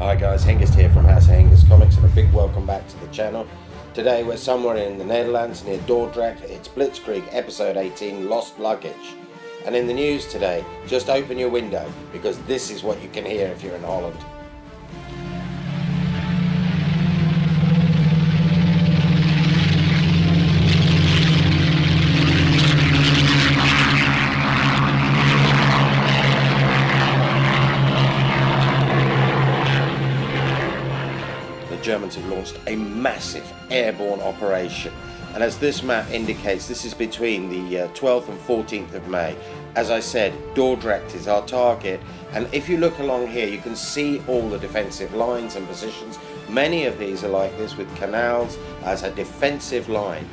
Hi guys, Hengist here from House of Hengist Comics, and a big welcome back to the channel. Today we're somewhere in the Netherlands near Dordrecht. It's Blitzkrieg episode 18, Lost Luggage. And in the news today, just open your window because this is what you can hear if you're in Holland. Germans have launched a massive airborne operation, and as this map indicates, this is between the 12th and 14th of May. As I said, Dordrecht is our target, and if you look along here you can see all the defensive lines and positions. Many of these are like this, with canals as a defensive line,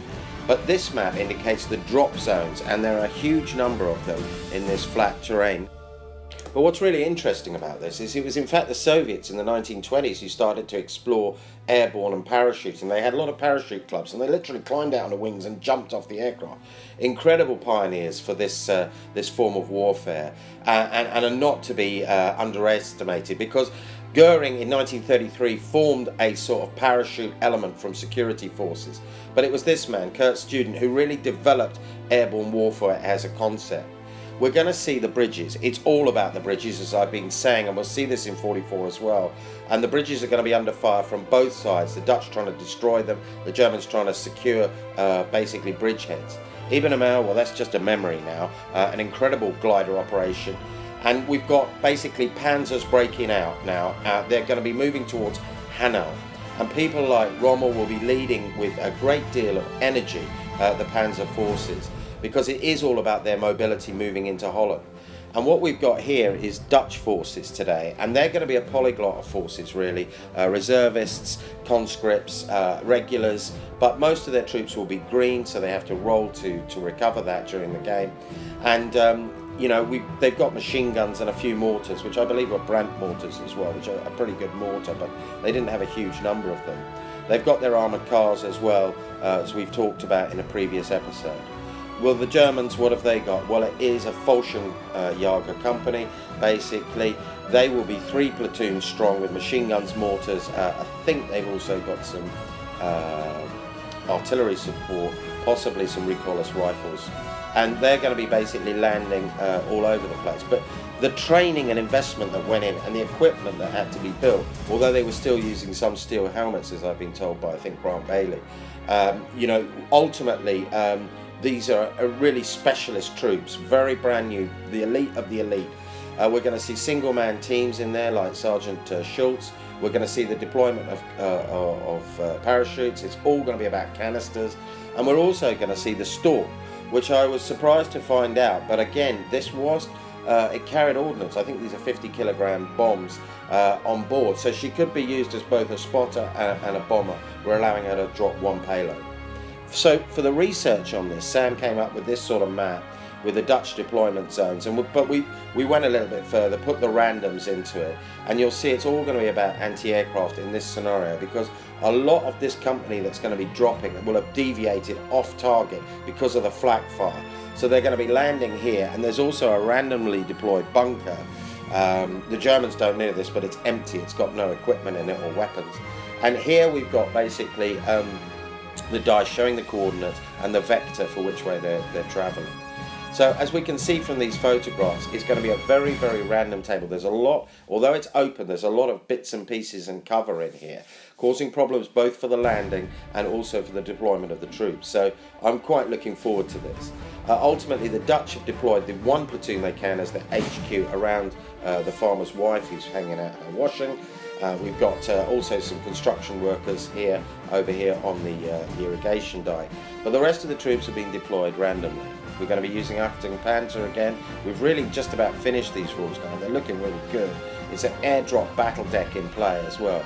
but this map indicates the drop zones, and there are a huge number of them in this flat terrain. But what's really interesting about this is it was in fact the Soviets in the 1920s who started to explore airborne and parachuting. They had a lot of parachute clubs, and they literally climbed out on the wings and jumped off the aircraft. Incredible pioneers for this this form of warfare, and are not to be underestimated, because Goering in 1933 formed a sort of parachute element from security forces. But it was this man, Kurt Student, who really developed airborne warfare as a concept. We're going to see the bridges. It's all about the bridges, as I've been saying, and we'll see this in 44 as well. And the bridges are going to be under fire from both sides. The Dutch trying to destroy them, the Germans trying to secure basically bridgeheads. Ibn Amel, well, that's just a memory now. An incredible glider operation. And we've got basically panzers breaking out now. They're going to be moving towards Hanau. And people like Rommel will be leading with a great deal of energy the panzer forces, because it is all about their mobility moving into Holland. And what we've got here is Dutch forces today, and they're going to be a polyglot of forces really, reservists, conscripts, regulars, but most of their troops will be green, so they have to roll to recover that during the game. And you know, they've got machine guns and a few mortars, which I believe are Brandt mortars as well, which are a pretty good mortar, but they didn't have a huge number of them. They've got their armoured cars as well, as we've talked about in a previous episode. Well, the Germans, what have they got? Well, it is a Fallschrimjaeger company, basically. They will be 3 platoons strong with machine guns, mortars. I think they've also got some artillery support, possibly some recoilless rifles. And they're going to be basically landing all over the place. But the training and investment that went in, and the equipment that had to be built, although they were still using some steel helmets, as I've been told by, I think, Grant Bailey, you know, ultimately, these are really specialist troops, very brand new, the elite of the elite. We're going to see single-man teams in there, like Sergeant Schultz. We're going to see the deployment of parachutes. It's all going to be about canisters. And we're also going to see the Stork, which I was surprised to find out. But again, this was, it carried ordnance. I think these are 50-kilogram bombs on board. So she could be used as both a spotter and a bomber. We're allowing her to drop 1 payload. So for the research on this, Sam came up with this sort of map with the Dutch deployment zones, but we went a little bit further, put the randoms into it, and you'll see it's all going to be about anti-aircraft in this scenario, because a lot of this company that's going to be dropping will have deviated off target because of the flak fire. So they're going to be landing here, and there's also a randomly deployed bunker. The Germans don't know this, but it's empty. It's got no equipment in it or weapons. And here we've got basically the dice showing the coordinates and the vector for which way they're traveling. So as we can see from these photographs, it's going to be a very, very random table. There's a lot, although it's open, there's a lot of bits and pieces and cover in here, causing problems both for the landing and also for the deployment of the troops. So I'm quite looking forward to this. Ultimately, the Dutch have deployed the 1 platoon they can as the HQ around the farmer's wife who's hanging out her washing. We've got also some construction workers over here on the irrigation dike. But the rest of the troops have been deployed randomly. We're going to be using Achtung Panzer again. We've really just about finished these rules now. They're looking really good. It's an airdrop battle deck in play as well.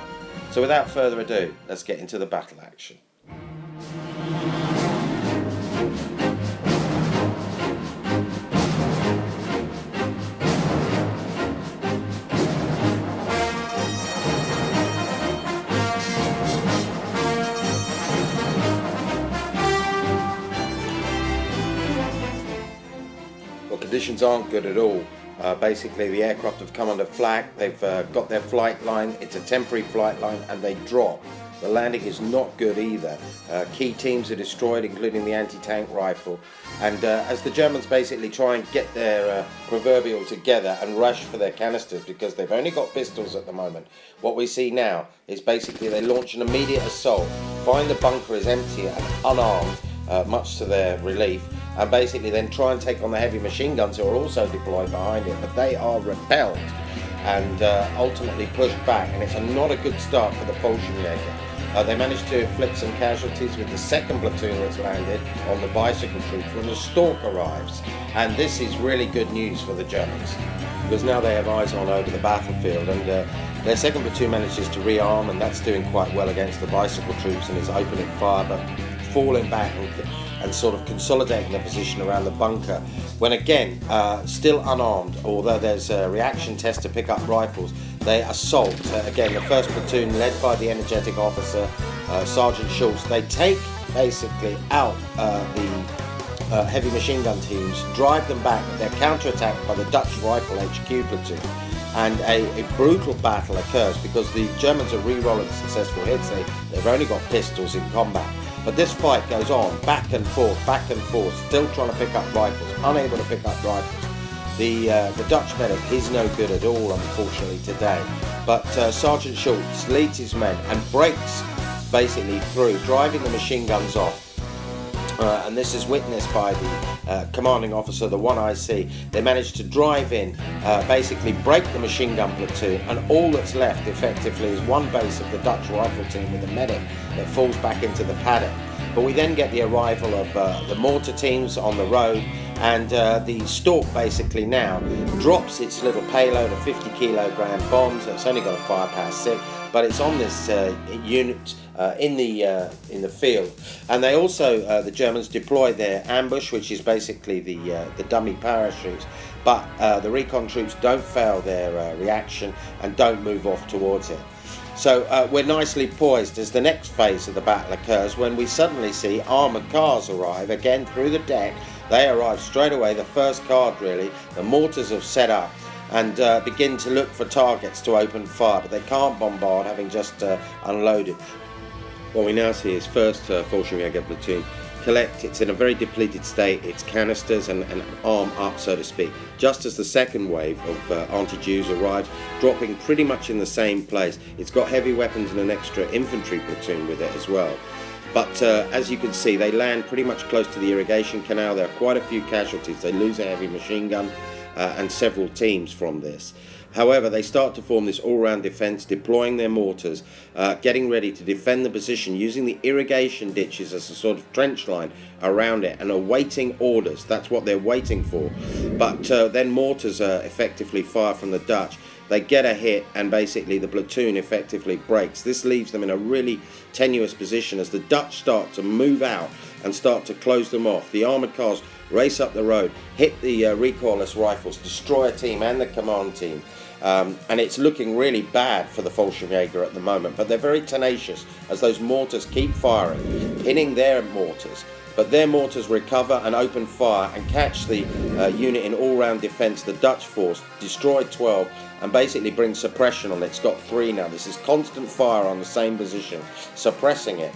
So without further ado, let's get into the battle action. Conditions aren't good at all. Basically, the aircraft have come under flak, they've got their flight line, it's a temporary flight line, and they drop. The landing is not good either. Key teams are destroyed, including the anti-tank rifle. And as the Germans basically try and get their proverbial together and rush for their canisters, because they've only got pistols at the moment, what we see now is basically they launch an immediate assault, find the bunker is empty and unarmed, much to their relief, and basically then try and take on the heavy machine guns who are also deployed behind it, but they are repelled and ultimately pushed back, and it's not a good start for the Fallschrimjaeger. They managed to inflict some casualties with the second platoon that's landed on the bicycle troops when the Stork arrives, and this is really good news for the Germans because now they have eyes on over the battlefield, and their second platoon manages to rearm, and that's doing quite well against the bicycle troops and is opening fire but falling back and sort of consolidating their position around the bunker, when again, still unarmed, although there's a reaction test to pick up rifles, they assault. Again, the first platoon led by the energetic officer, Sergeant Schultz, they take basically out the heavy machine gun teams, drive them back, they're counterattacked by the Dutch Rifle HQ platoon, and a brutal battle occurs because the Germans are re-rolling successful hits. They've only got pistols in combat. But this fight goes on, back and forth, still trying to pick up rifles, unable to pick up rifles. The Dutch medic is no good at all, unfortunately, today. But Sergeant Schultz leads his men and breaks basically through, driving the machine guns off. And this is witnessed by the commanding officer, the 1IC. They managed to drive in, basically break the machine gun platoon, and all that's left effectively is one base of the Dutch rifle team with a medic that falls back into the paddock. But we then get the arrival of the mortar teams on the road, and the Stork basically now drops its little payload of 50 kilogram bombs. It's only got a firepower 6, but it's on this unit in the field. And they also, the Germans deploy their ambush, which is basically the dummy parachutes, but the recon troops don't fail their reaction and don't move off towards it. So we're nicely poised as the next phase of the battle occurs, when we suddenly see armoured cars arrive again through the deck. They arrive straight away, the first card really. The mortars have set up and begin to look for targets to open fire, but they can't bombard, having just unloaded. What we now see is first Fallschrimjaeger platoon collect. It's in a very depleted state, its canisters and arm up, so to speak, just as the second wave of anti-Jews arrives, dropping pretty much in the same place. It's got heavy weapons and an extra infantry platoon with it as well. But as you can see, they land pretty much close to the irrigation canal. There are quite a few casualties. They lose a heavy machine gun and several teams from this. However, they start to form this all-round defence, deploying their mortars, getting ready to defend the position, using the irrigation ditches as a sort of trench line around it, and awaiting orders. That's what they're waiting for. But then mortars effectively fire from the Dutch. They get a hit, and basically the platoon effectively breaks. This leaves them in a really tenuous position as the Dutch start to move out and start to close them off. The armoured cars race up the road, hit the recoilless rifles, destroy a team and the command team. And it's looking really bad for the Fallschrimjaeger at the moment, but they're very tenacious as those mortars keep firing, pinning their mortars. But their mortars recover and open fire and catch the unit in all-round defence, the Dutch force, destroy 12 and basically bring suppression on it. It's got 3 now. This is constant fire on the same position, suppressing it.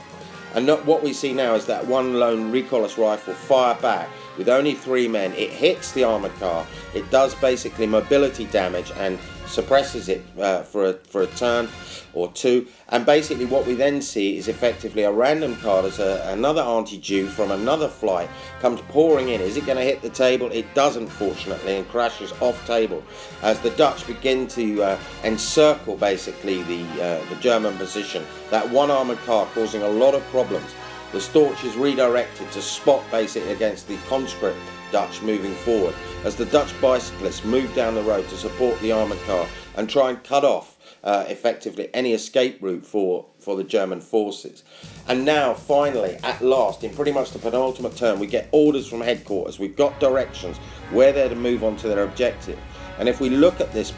And what we see now is that one lone recoilless rifle fire back with only 3 men. It hits the armoured car. It does basically mobility damage and suppresses it for a turn or 2. And basically what we then see is effectively a random card as another anti-Jew from another flight comes pouring in. Is it going to hit the table? It doesn't, fortunately, and crashes off table as the Dutch begin to encircle basically the German position. That one armoured car causing a lot of problems. The Storch is redirected to spot basically against the conscript Dutch moving forward as the Dutch bicyclists move down the road to support the armoured car and try and cut off effectively any escape route for the German forces. And now finally, at last, in pretty much the penultimate turn, we get orders from headquarters. We've got directions where they're to move on to their objective. And if we look at this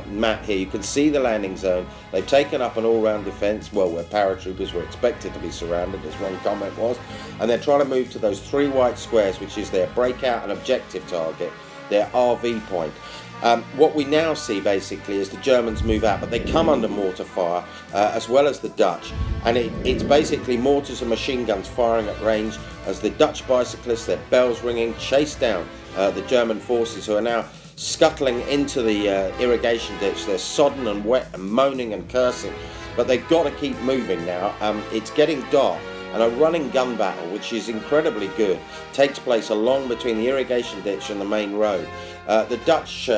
map here, you can see the landing zone. They've taken up an all-round defence, well, where paratroopers were expected to be surrounded, as one comment was, and they're trying to move to those 3 white squares, which is their breakout and objective target, their RV point. What we now see basically is the Germans move out, but they come under mortar fire as well as the Dutch, and it's basically mortars and machine guns firing at range as the Dutch bicyclists, their bells ringing, chase down the German forces, who are now scuttling into the irrigation ditch. They're sodden and wet and moaning and cursing, but they've got to keep moving now. It's getting dark, and a running gun battle, which is incredibly good, takes place along between the irrigation ditch and the main road. The Dutch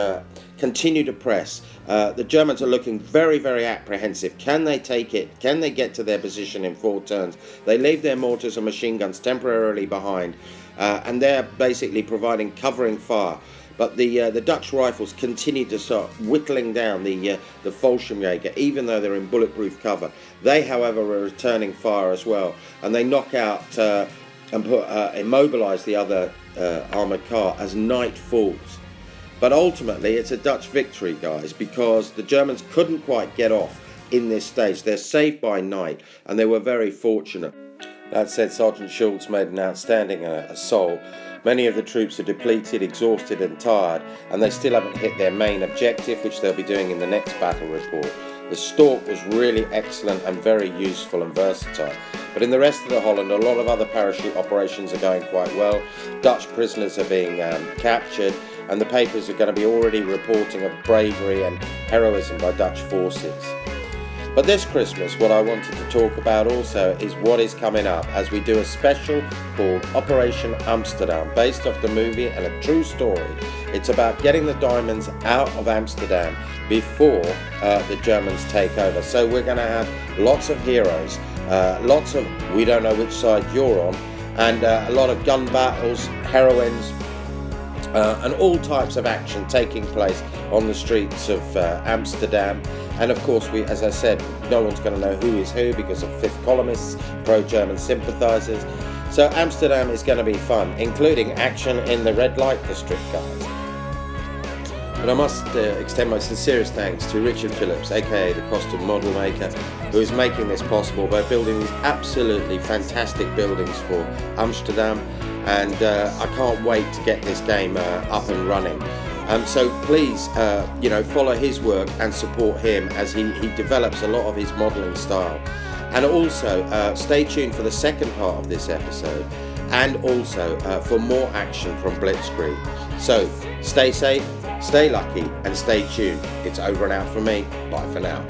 continue to press. The Germans are looking very, very apprehensive. Can they take it? Can they get to their position in 4 turns? They leave their mortars and machine guns temporarily behind, and they're basically providing covering fire. But the Dutch rifles continue to start whittling down the Fallschrimjaeger, even though they're in bulletproof cover. They, however, are returning fire as well, and they knock out and immobilise the other armoured car as night falls. But ultimately, it's a Dutch victory, guys, because the Germans couldn't quite get off in this stage. They're saved by night, and they were very fortunate. That said, Sergeant Schultz made an outstanding assault. Many of the troops are depleted, exhausted and tired, and they still haven't hit their main objective, which they'll be doing in the next battle report. The Stork was really excellent and very useful and versatile. But in the rest of the Holland, a lot of other parachute operations are going quite well. Dutch prisoners are being captured, and the papers are going to be already reporting of bravery and heroism by Dutch forces. But this Christmas, what I wanted to talk about also is what is coming up, as we do a special called Operation Amsterdam, based off the movie and a true story. It's about getting the diamonds out of Amsterdam before the Germans take over. So we're going to have lots of heroes, lots of we don't know which side you're on, and a lot of gun battles, heroines, and all types of action taking place on the streets of Amsterdam. And of course, as I said, no one's going to know who is who because of fifth columnists, pro-German sympathisers. So Amsterdam is going to be fun, including action in the red light district, guys. And I must extend my sincerest thanks to Richard Phillips, aka the costume model maker, who is making this possible by building these absolutely fantastic buildings for Amsterdam. And I can't wait to get this game up and running. So please, follow his work and support him as he develops a lot of his modelling style. And also, stay tuned for the second part of this episode, and also for more action from Blitzkrieg. So stay safe, stay lucky, and stay tuned. It's over and out from me. Bye for now.